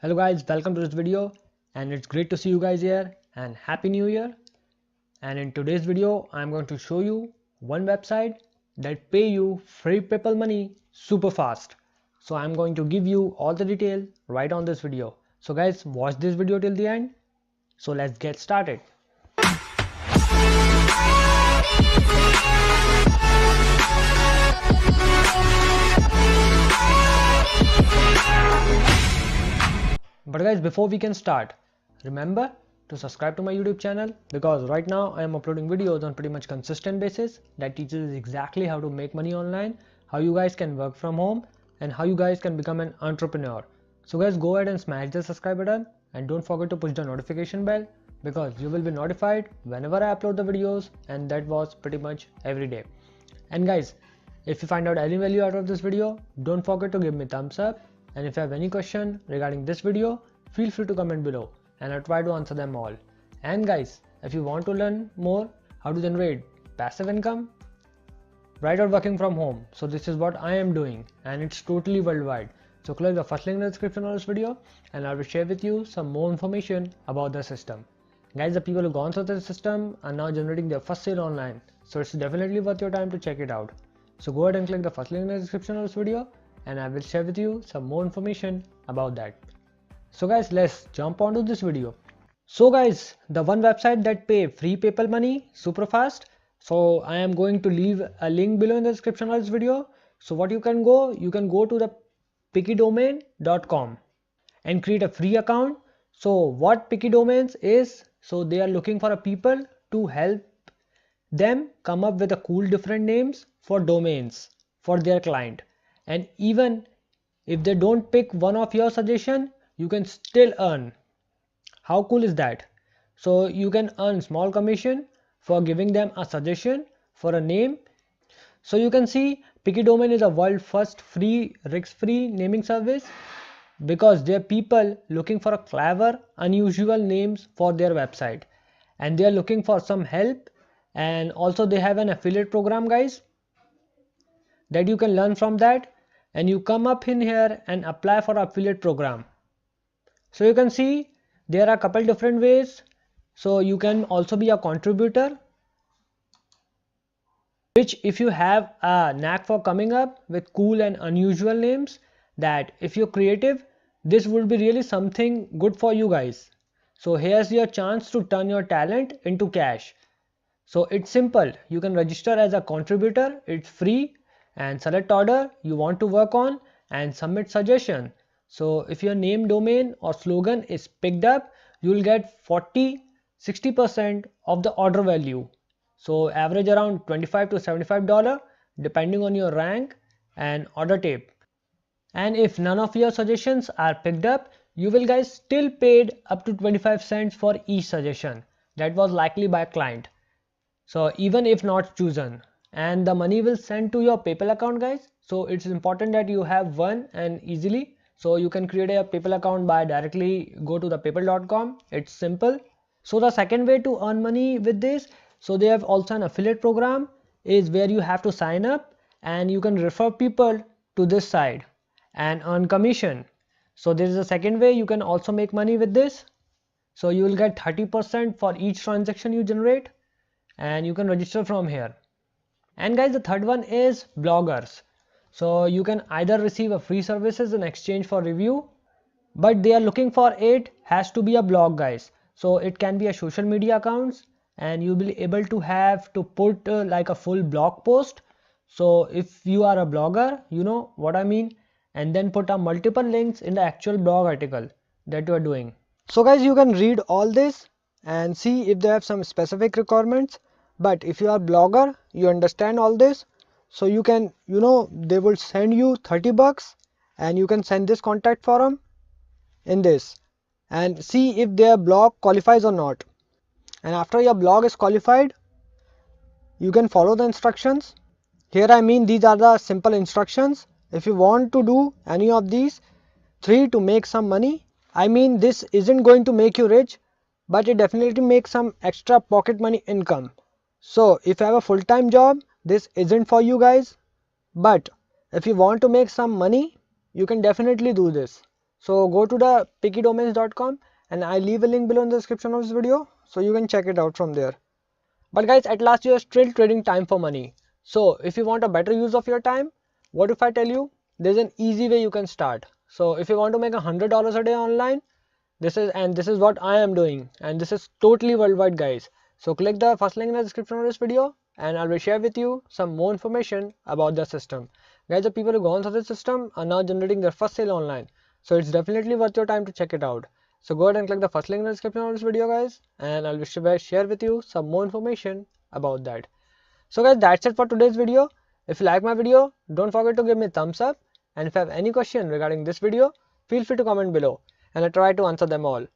Hello guys, welcome to this video and it's great to see you guys here and happy new year. And in today's video I'm going to show you one website that pay you free PayPal money super fast. So I'm going to give you all the detail right on this video. So guys, watch this video till the end. So let's get started. But guys, before we can start, remember to subscribe to my YouTube channel because right now I am uploading videos on pretty much consistent basis that teaches exactly how to make money online, how you guys can work from home, and how you guys can become an entrepreneur. So guys, go ahead and smash the subscribe button and don't forget to push the notification bell because you will be notified whenever I upload the videos, and that was pretty much every day. And guys, if you find out any value out of this video, don't forget to give me thumbs up. And if you have any question regarding this video, feel free to comment below and I'll try to answer them all. And guys, if you want to learn more how to generate passive income right out working from home, so this is what I am doing and it's totally worldwide. So click the first link in the description of this video and I will share with you some more information about the system. Guys, the people who gone through the system are now generating their first sale online, so it's definitely worth your time to check it out. So go ahead and click the first link in the description of this video and I will share with you some more information about that. So guys, let's jump onto this video. So guys, the one website that pay free PayPal money super fast, so I am going to leave a link below in the description of this video. So what you can go to the PickADomain.com and create a free account. So what PickADomains is, so they are looking for a people to help them come up with a cool different names for domains for their client. And even if they don't pick one of your suggestion, you can still earn. How cool is that? So you can earn small commission for giving them a suggestion for a name. So you can see PickADomain is a world first free risk-free naming service because they are people looking for a clever, unusual names for their website, and they are looking for some help. And also they have an affiliate program, guys, that you can learn from that. And you come up in here and apply for affiliate program. So you can see there are a couple different ways. So you can also be a contributor, which if you have a knack for coming up with cool and unusual names, that if you're creative, this would be really something good for you guys. So here's your chance to turn your talent into cash. So it's simple. You can register as a contributor, it's free, and select order you want to work on and submit suggestion. So if your name, domain or slogan is picked up, you will get 40-60% of the order value. So average around $25 to $75 depending on your rank and order type. And if none of your suggestions are picked up, you will guys still paid up to 25 cents for each suggestion that was likely by a client. So even if not chosen, and the money will send to your PayPal account, guys. So it's important that you have one and easily. So you can create a PayPal account by directly go to the paypal.com. It's simple. So the second way to earn money with this, so they have also an affiliate program is where you have to sign up and you can refer people to this side and earn commission. So there is a second way you can also make money with this. So you will get 30% for each transaction you generate and you can register from here. And guys, the third one is bloggers. So you can either receive a free services in exchange for review, but they are looking for it has to be a blog, guys. So it can be a social media accounts and you'll be able to have to put like a full blog post. So if you are a blogger, you know what I mean, and then put a multiple links in the actual blog article that you are doing. So guys, you can read all this and see if they have some specific requirements. But if you are blogger, you understand all this, so you can, they will send you $30 and you can send this contact form in this and see if their blog qualifies or not. And after your blog is qualified, you can follow the instructions. Here I mean these are the simple instructions. If you want to do any of these three to make some money, I mean this isn't going to make you rich, but it definitely makes some extra pocket money income. So if you have a full-time job, this isn't for you guys, but if you want to make some money, you can definitely do this. So go to the PickADomains.com and I leave a link below in the description of this video so you can check it out from there. But guys, at last you are still trading time for money. So if you want a better use of your time, what if I tell you there's an easy way you can start. So if you want to make $100 a day online, this is what I am doing, and this is totally worldwide, guys. So click the first link in the description of this video and I will share with you some more information about the system. Guys, the people who go on to this system are now generating their first sale online. So it's definitely worth your time to check it out. So go ahead and click the first link in the description of this video, guys, and I'll share with you some more information about that. So guys, that's it for today's video. If you like my video, don't forget to give me a thumbs up, and if you have any question regarding this video, feel free to comment below and I'll try to answer them all.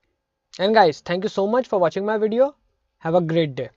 And guys, thank you so much for watching my video. Have a great day.